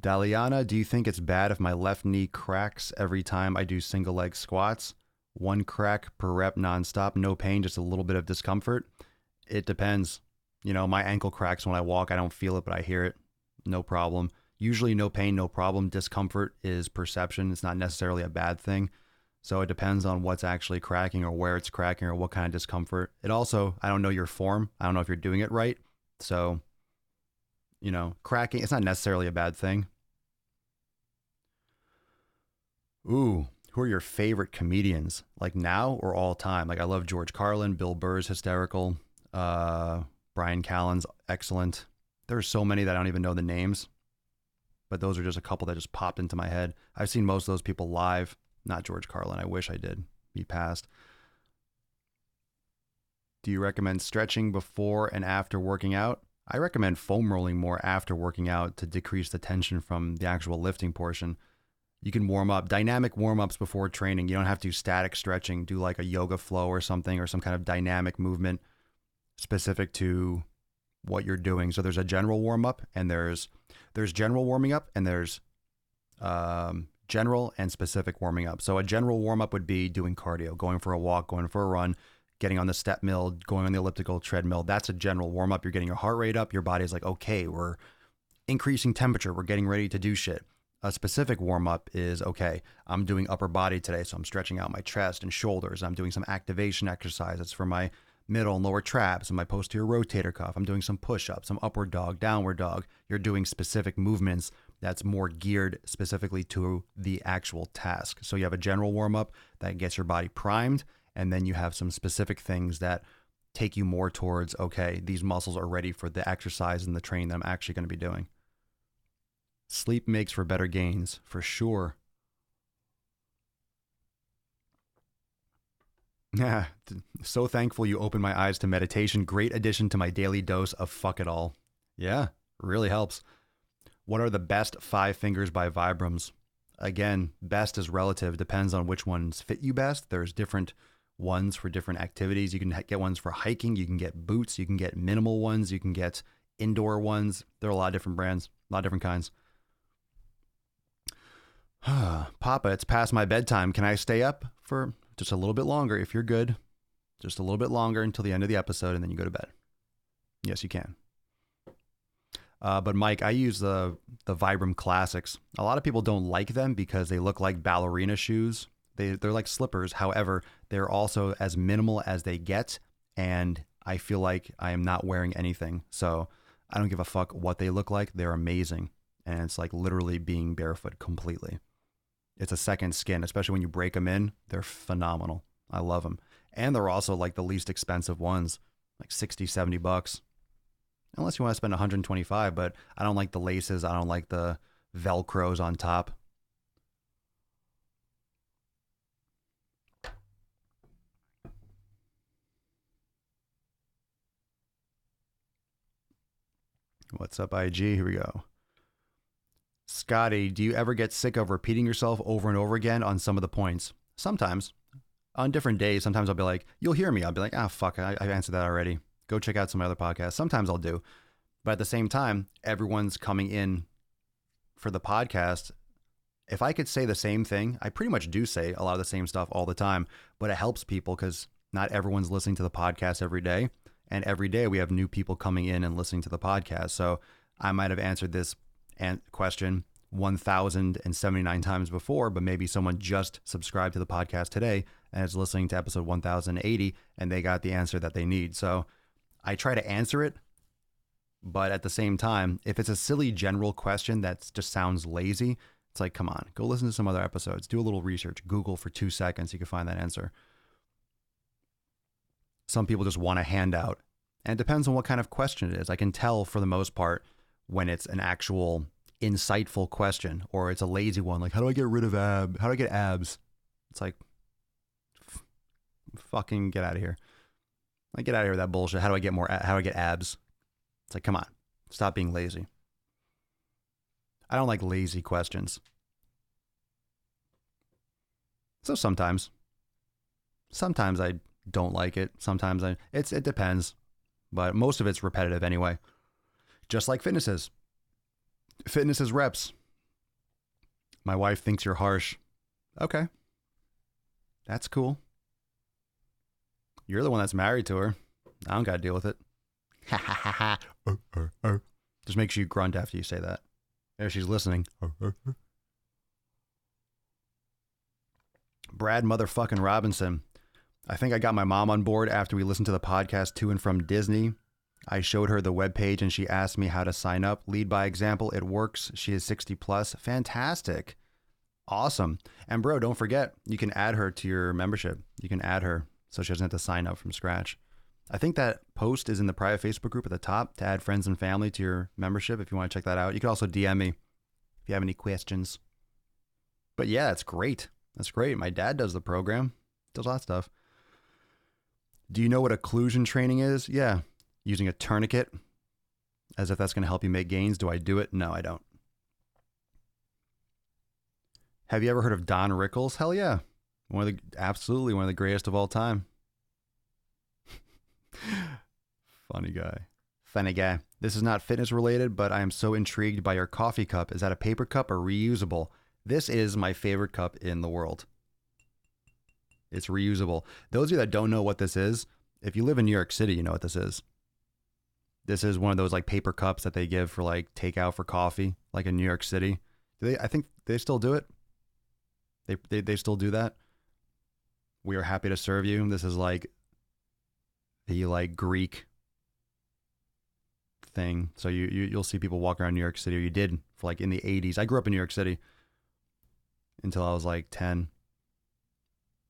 Daliana, do you think it's bad if my left knee cracks every time I do single leg squats? 1 crack per rep nonstop, no pain, just a little bit of discomfort. It depends. You know, my ankle cracks when I walk. I don't feel it, but I hear it. No problem. Usually no pain, no problem. Discomfort is perception. It's not necessarily a bad thing. So it depends on what's actually cracking or where it's cracking or what kind of discomfort. It also, I don't know your form. I don't know if you're doing it right. So, you know, cracking, it's not necessarily a bad thing. Ooh, who are your favorite comedians? Like now or all time? Like I love George Carlin, Bill Burr's hysterical. Brian Callen's excellent. There's so many that I don't even know the names, but those are just a couple that just popped into my head. I've seen most of those people live. Not George Carlin. I wish I did. He passed. Do you recommend stretching before and after working out? I recommend foam rolling more after working out to decrease the tension from the actual lifting portion. You can warm up, dynamic warm ups before training. You don't have to do static stretching. Do like a yoga flow or something, or some kind of dynamic movement specific to what you're doing. So there's a general warm up, and there's general warming up, and there's general and specific warming up. So a general warm up would be doing cardio, going for a walk, going for a run, getting on the step mill, going on the elliptical treadmill. That's a general warm up. You're getting your heart rate up. Your body's like, okay, we're increasing temperature. We're getting ready to do shit. A specific warm up is, okay, I'm doing upper body today. So I'm stretching out my chest and shoulders. I'm doing some activation exercises for my middle and lower traps and my posterior rotator cuff. I'm doing some push-ups, some upward dog, downward dog. You're doing specific movements that's more geared specifically to the actual task. So you have a general warm-up that gets your body primed, and then you have some specific things that take you more towards, okay, these muscles are ready for the exercise and the training that I'm actually going to be doing. Sleep makes for better gains, for sure. Yeah, so thankful you opened my eyes to meditation. Great addition to my daily dose of fuck it all. Yeah, really helps. What are the best 5 fingers by Vibrams? Again, best is relative. Depends on which ones fit you best. There's different ones for different activities. You can get ones for hiking. You can get boots. You can get minimal ones. You can get indoor ones. There are a lot of different brands, a lot of different kinds. Papa, it's past my bedtime. Can I stay up for just a little bit longer if you're good? Just a little bit longer until the end of the episode, and then you go to bed. Yes, you can. But Mike, I use the Vibram Classics. A lot of people don't like them because they look like ballerina shoes. They're like slippers. However, they're also as minimal as they get, and I feel like I am not wearing anything. So I don't give a fuck what they look like. They're amazing. And it's like literally being barefoot completely. It's a second skin, especially when you break them in. They're phenomenal. I love them. And they're also like the least expensive ones, like $60-$70. Unless you want to spend $125, but I don't like the laces. I don't like the Velcros on top. What's up, IG? Here we go. Scotty, do you ever get sick of repeating yourself over and over again on some of the points? Sometimes. On different days, sometimes I'll be like, you'll hear me. I'll be like, fuck, I've answered that already. Go check out some other podcasts. Sometimes I'll do. But at the same time, everyone's coming in for the podcast. If I could say the same thing, I pretty much do say a lot of the same stuff all the time, but it helps people because not everyone's listening to the podcast every day. And every day we have new people coming in and listening to the podcast. So I might have answered this question 1,079 times before, but maybe someone just subscribed to the podcast today and is listening to episode 1080 and they got the answer that they need. So I try to answer it, but at the same time, if it's a silly general question that just sounds lazy, it's like, come on, go listen to some other episodes, do a little research, Google for 2 seconds, you can find that answer. Some people just want a handout, and it depends on what kind of question it is. I can tell for the most part when it's an actual insightful question or it's a lazy one, like how do I get rid of how do I get abs? It's like, fucking get out of here. Like, get out of here with that bullshit. How do I get abs? It's like, come on, stop being lazy. I don't like lazy questions. So sometimes I don't like it. Sometimes it depends, but most of it's repetitive anyway. Just like fitness is. Fitness is reps. My wife thinks you're harsh. Okay. That's cool. You're the one that's married to her. I don't got to deal with it. Ha ha ha ha. Just make sure you grunt after you say that. There, she's listening. Brad motherfucking Robinson. I think I got my mom on board after we listened to the podcast To and From Disney. I showed her the webpage and she asked me how to sign up. Lead by example. It works. She is 60 plus. Fantastic. Awesome. And bro, don't forget, you can add her to your membership. You can add her so she doesn't have to sign up from scratch. I think that post is in the private Facebook group at the top to add friends and family to your membership if you want to check that out. You can also DM me if you have any questions. But yeah, it's great. That's great. My dad does the program. Does all that stuff. Do you know what occlusion training is? Yeah. Using a tourniquet as if that's going to help you make gains. Do I do it? No, I don't. Have you ever heard of Don Rickles? Hell yeah. Absolutely one of the greatest of all time. Funny guy. This is not fitness related, but I am so intrigued by your coffee cup. Is that a paper cup or reusable? This is my favorite cup in the world. It's reusable. Those of you that don't know what this is, if you live in New York City, you know what this is. This is one of those like paper cups that they give for like takeout for coffee, like in New York City. I think they still do it. They still do that. We are happy to serve you. This is like the like Greek thing. So you'll see people walk around New York City, or you did for like in the 80s. I grew up in New York City until I was like 10.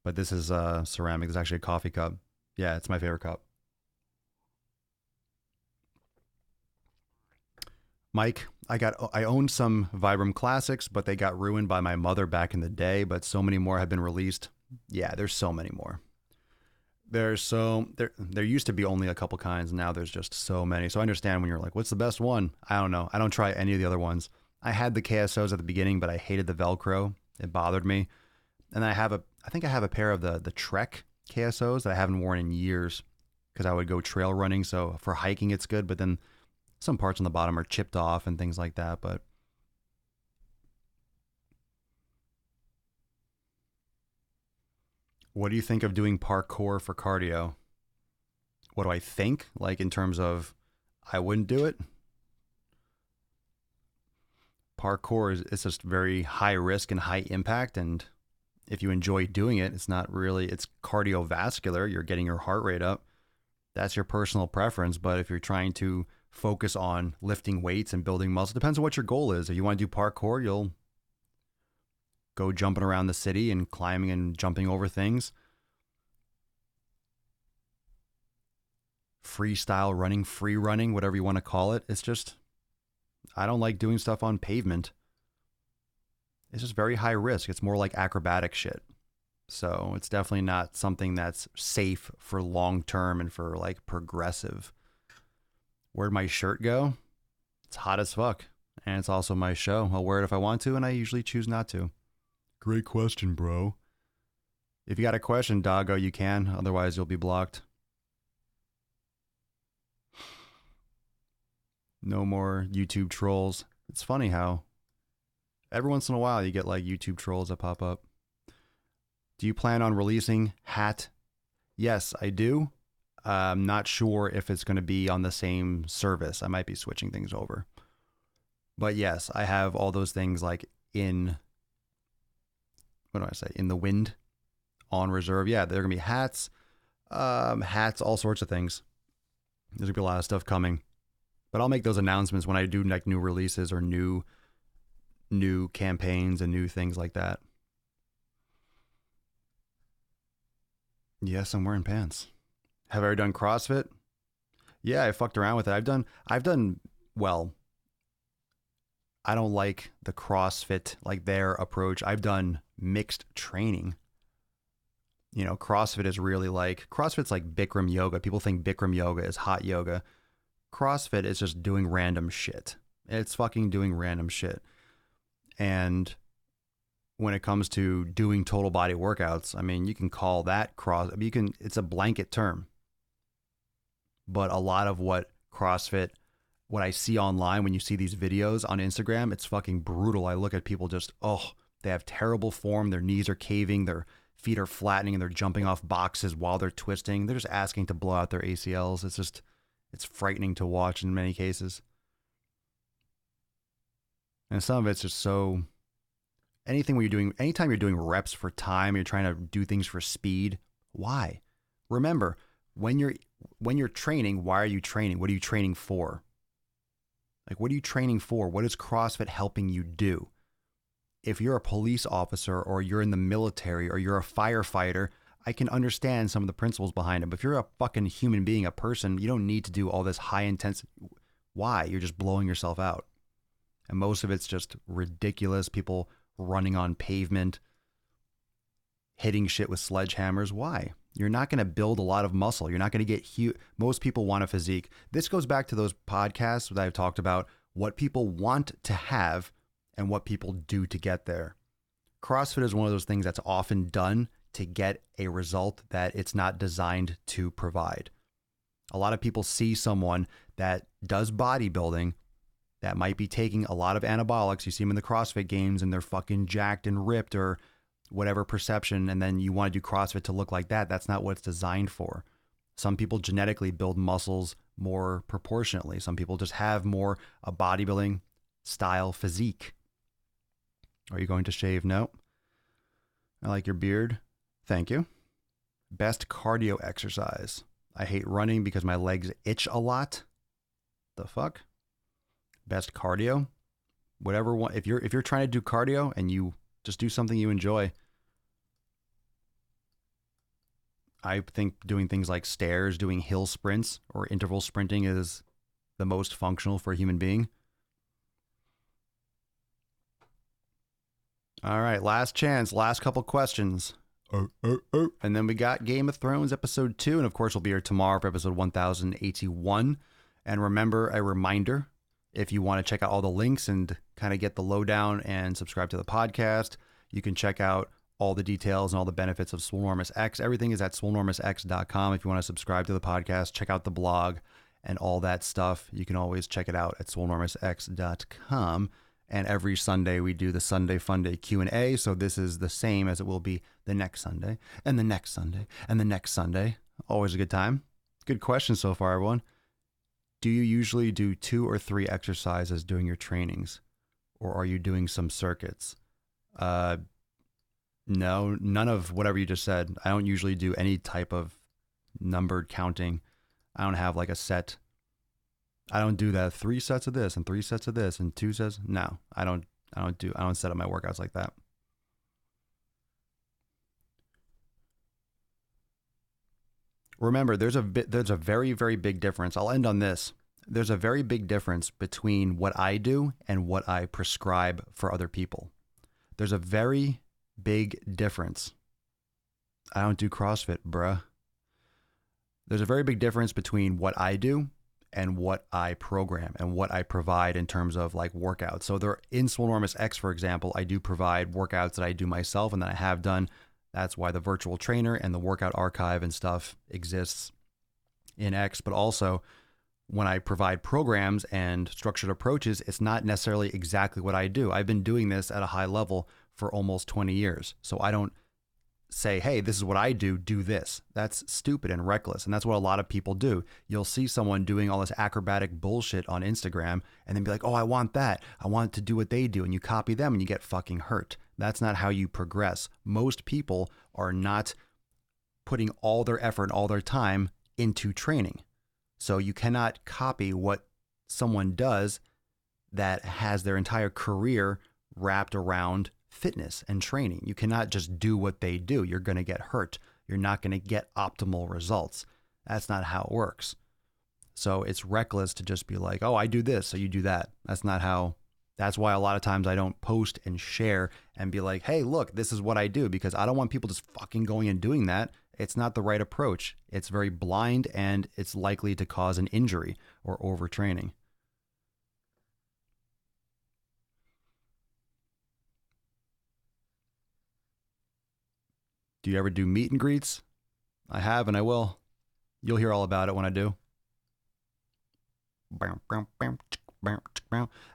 But this is ceramic. It's actually a coffee cup. Yeah, it's my favorite cup. Mike, I owned some Vibram Classics, but they got ruined by my mother back in the day, but so many more have been released. Yeah, there's so many more. There used to be only a couple kinds. Now there's just so many. So I understand when you're like, what's the best one? I don't know. I don't try any of the other ones. I had the KSOs at the beginning, but I hated the Velcro. It bothered me. And I think I have a pair of the Trek KSOs that I haven't worn in years because I would go trail running. So for hiking, it's good. But then some parts on the bottom are chipped off and things like that. But what do you think of doing parkour for cardio? What do I think? Like in terms of I wouldn't do it. Parkour is just very high risk and high impact. And if you enjoy doing it, it's cardiovascular. You're getting your heart rate up. That's your personal preference. But if you're trying to focus on lifting weights and building muscle, depends on what your goal is. If you want to do parkour, you'll go jumping around the city and climbing and jumping over things. Freestyle running, free running, whatever you want to call it. It's just, I don't like doing stuff on pavement. It's just very high risk. It's more like acrobatic shit. So it's definitely not something that's safe for long term and for like progressive. Where'd my shirt go? It's hot as fuck. And it's also my show. I'll wear it if I want to, and I usually choose not to. Great question, bro. If you got a question, doggo, you can. Otherwise, you'll be blocked. No more YouTube trolls. It's funny how every once in a while you get like YouTube trolls that pop up. Do you plan on releasing Hat? Yes, I do. I'm not sure if it's going to be on the same service. I might be switching things over. But yes, I have all those things like in the wind, on reserve. Yeah, there are going to be hats, all sorts of things. There's going to be a lot of stuff coming. But I'll make those announcements when I do like new releases or new campaigns and new things like that. Yes, I'm wearing pants. Have I ever done CrossFit? Yeah, I fucked around with it. Well, I don't like the CrossFit, like their approach. I've done mixed training. You know, CrossFit is really like, CrossFit's like Bikram yoga. People think Bikram yoga is hot yoga. CrossFit is just doing random shit. It's fucking doing random shit. And when it comes to doing total body workouts, I mean, you can call that it's a blanket term. But a lot of what I see online, when you see these videos on Instagram, it's fucking brutal. I look at people they have terrible form. Their knees are caving. Their feet are flattening and they're jumping off boxes while they're twisting. They're just asking to blow out their ACLs. It's frightening to watch in many cases. And some of it's just so, anything when you're doing, anytime you're doing reps for time, you're trying to do things for speed. Why? Remember, when you're training, why are you training? What are you training for? Like, what are you training for? What is CrossFit helping you do? If you're a police officer or you're in the military or you're a firefighter, I can understand some of the principles behind it. But if you're a fucking human being, a person, you don't need to do all this high intensity. Why? You're just blowing yourself out. And most of it's just ridiculous. People running on pavement, hitting shit with sledgehammers. Why? You're not going to build a lot of muscle. You're not going to get huge. Most people want a physique. This goes back to those podcasts that I've talked about, what people want to have and what people do to get there. CrossFit is one of those things that's often done to get a result that it's not designed to provide. A lot of people see someone that does bodybuilding that might be taking a lot of anabolics. You see them in the CrossFit games and they're fucking jacked and ripped or whatever perception, and then you want to do CrossFit to look like that. That's not what it's designed for. Some people genetically build muscles more proportionately. Some people just have more a bodybuilding style physique. Are you going to shave? No. I like your beard. Thank you. Best cardio exercise. I hate running because my legs itch a lot. The fuck? Best cardio? Whatever one. If you're trying to do cardio and you just do something you enjoy. I think doing things like stairs, doing hill sprints or interval sprinting is the most functional for a human being. All right, last chance, last couple questions. And then we got Game of Thrones episode 2, and of course we'll be here tomorrow for episode 1081. And remember, a reminder, if you want to check out all the links and kind of get the lowdown and subscribe to the podcast, you can check out all the details and all the benefits of Swolenormous X. Everything is at swolenormousx.com. If you want to subscribe to the podcast, check out the blog and all that stuff. You can always check it out at swolenormousx.com. And every Sunday we do the Sunday Funday Q&A. So this is the same as it will be the next Sunday and the next Sunday and the next Sunday. Always a good time. Good question so far, everyone. Do you usually do 2 or 3 exercises during your trainings? Or are you doing some circuits? No, none of whatever you just said. I don't usually do any type of numbered counting. I don't have like a set. I don't do that 3 sets of this and 3 sets of this and 2 sets. No, I don't set up my workouts like that. Remember, there's a very, very big difference. I'll end on this. There's a very big difference between what I do and what I prescribe for other people. There's a very big difference. I don't do CrossFit, bruh. There's a very big difference between what I do and what I program and what I provide in terms of like workouts. So there in Swolenormous X, for example, I do provide workouts that I do myself and that I have done. That's why the virtual trainer and the workout archive and stuff exists in X. But also when I provide programs and structured approaches, it's not necessarily exactly what I do. I've been doing this at a high level for almost 20 years. So I don't say, hey, this is what I do this. That's stupid and reckless. And that's what a lot of people do. You'll see someone doing all this acrobatic bullshit on Instagram and then be like, oh, I want that. I want to do what they do. And you copy them and you get fucking hurt. That's not how you progress. Most people are not putting all their effort and all their time into training. So you cannot copy what someone does that has their entire career wrapped around fitness and training. You cannot just do what they do. You're going to get hurt. You're not going to get optimal results. That's not how it works. So it's reckless to just be like, oh, I do this, so you do that. That's why a lot of times I don't post and share and be like, hey, look, this is what I do, because I don't want people just fucking going and doing that. It's not the right approach. It's very blind and it's likely to cause an injury or overtraining. Do you ever do meet and greets? I have and I will. You'll hear all about it when I do. I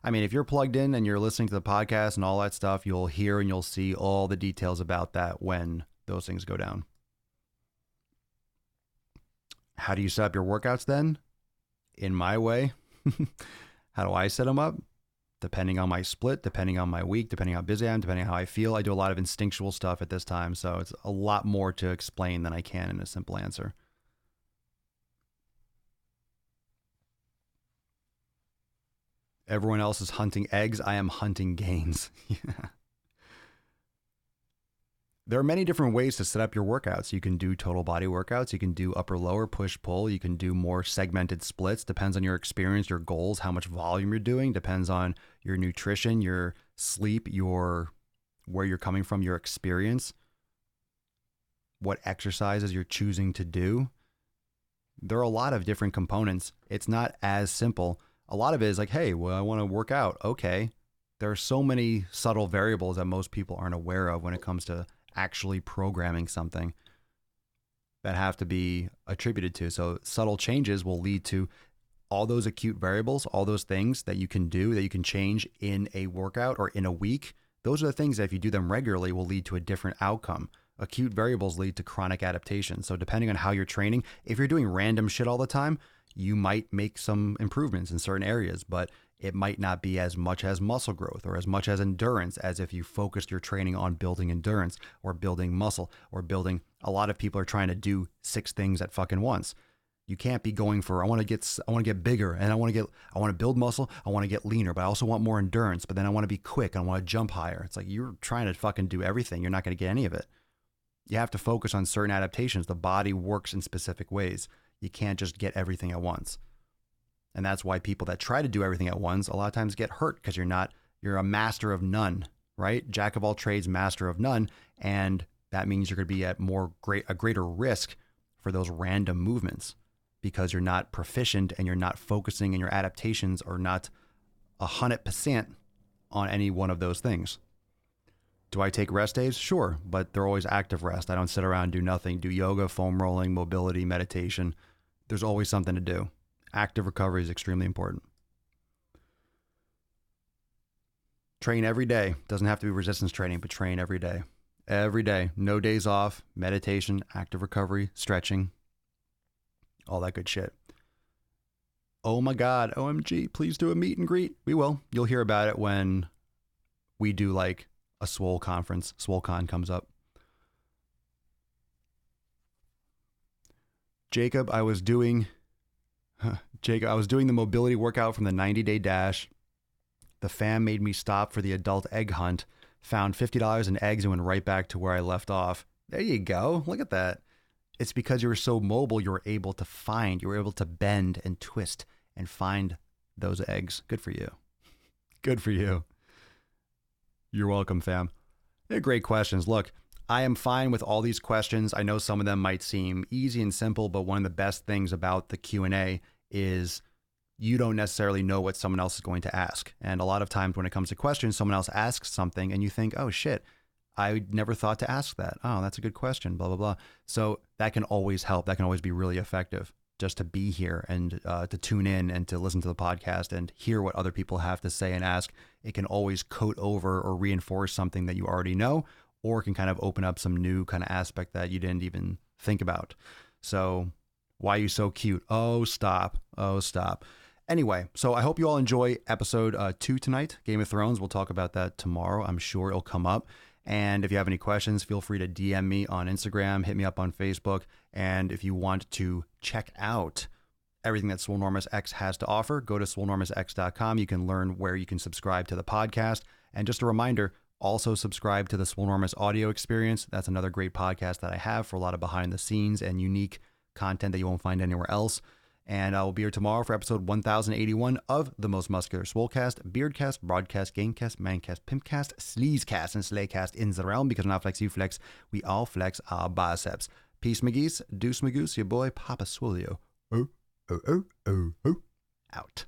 mean, if you're plugged in and you're listening to the podcast and all that stuff, you'll hear and you'll see all the details about that when those things go down. How do you set up your workouts then? in my way. How do I set them up? Depending on my split, depending on my week, depending on how busy I am, depending on how I feel. I do a lot of instinctual stuff at this time, so it's a lot more to explain than I can in a simple answer. Everyone else is hunting eggs. I am hunting gains. Yeah. There are many different ways to set up your workouts. You can do total body workouts. You can do upper lower, push pull. You can do more segmented splits. Depends on your experience, your goals, how much volume you're doing. Depends on your nutrition, your sleep, where you're coming from, your experience, what exercises you're choosing to do. There are a lot of different components. It's not as simple. A lot of it is like, hey, well, I want to work out. Okay. There are so many subtle variables that most people aren't aware of when it comes to actually programming something that have to be attributed to. So subtle changes will lead to all those acute variables, all those things that you can do, that you can change in a workout or in a week. Those are the things that if you do them regularly will lead to a different outcome. Acute variables lead to chronic adaptation. So depending on how you're training, if you're doing random shit all the time, you might make some improvements in certain areas, but it might not be as much as muscle growth or as much as endurance as if you focused your training on building endurance or building muscle or building. A lot of people are trying to do 6 things at fucking once. You can't be going for, I want to get bigger and I want to build muscle. I want to get leaner, but I also want more endurance, but then I want to be quick. I want to jump higher. It's like, you're trying to fucking do everything. You're not going to get any of it. You have to focus on certain adaptations. The body works in specific ways. You can't just get everything at once. And that's why people that try to do everything at once a lot of times get hurt, because you're a master of none, right? Jack of all trades, master of none. And that means you're going to be at a greater risk for those random movements because you're not proficient and you're not focusing and your adaptations are not 100% on any one of those things. Do I take rest days? Sure, but they're always active rest. I don't sit around and do nothing. Do yoga, foam rolling, mobility, meditation. There's always something to do. Active recovery is extremely important. Train every day. Doesn't have to be resistance training, but train every day. Every day. No days off. Meditation, active recovery, stretching, all that good shit. Oh my God, OMG, please do a meet and greet. We will. You'll hear about it when we do like a Swole conference. SwoleCon comes up. Jacob, I was doing the mobility workout from the 90-day dash. The fam made me stop for the adult egg hunt, found $50 in eggs and went right back to where I left off. There you go. Look at that. It's because you were so mobile, you were able to bend and twist and find those eggs. Good for you. Good for you. You're welcome, fam. They're great questions. Look, I am fine with all these questions. I know some of them might seem easy and simple, but one of the best things about the Q&A is you don't necessarily know what someone else is going to ask. And a lot of times when it comes to questions, someone else asks something and you think, oh shit, I never thought to ask that. Oh, that's a good question, blah, blah, blah. So that can always help. That can always be really effective, just to be here and to tune in and to listen to the podcast and hear what other people have to say and ask. It can always coat over or reinforce something that you already know, or it can kind of open up some new kind of aspect that you didn't even think about. So why are you so cute? Oh, stop. Oh, stop. Anyway, so I hope you all enjoy episode 2 tonight, Game of Thrones. We'll talk about that tomorrow. I'm sure it'll come up. And if you have any questions, feel free to DM me on Instagram, hit me up on Facebook. And if you want to check out everything that Swolenormous X has to offer, go to swolenormousx.com. You can learn where you can subscribe to the podcast. And just a reminder, also subscribe to the Swolenormous audio experience. That's another great podcast that I have for a lot of behind the scenes and unique content that you won't find anywhere else. And I will be here tomorrow for episode 1081 of the Most Muscular Swolecast, Beardcast, Broadcast, Gamecast, Mancast, Pimpcast, Sleazecast, and Slaycast in the realm, because when I flex, you flex, we all flex our biceps. Peace, McGee's, deuce, Magoose, your boy, Papa Swolio. Out.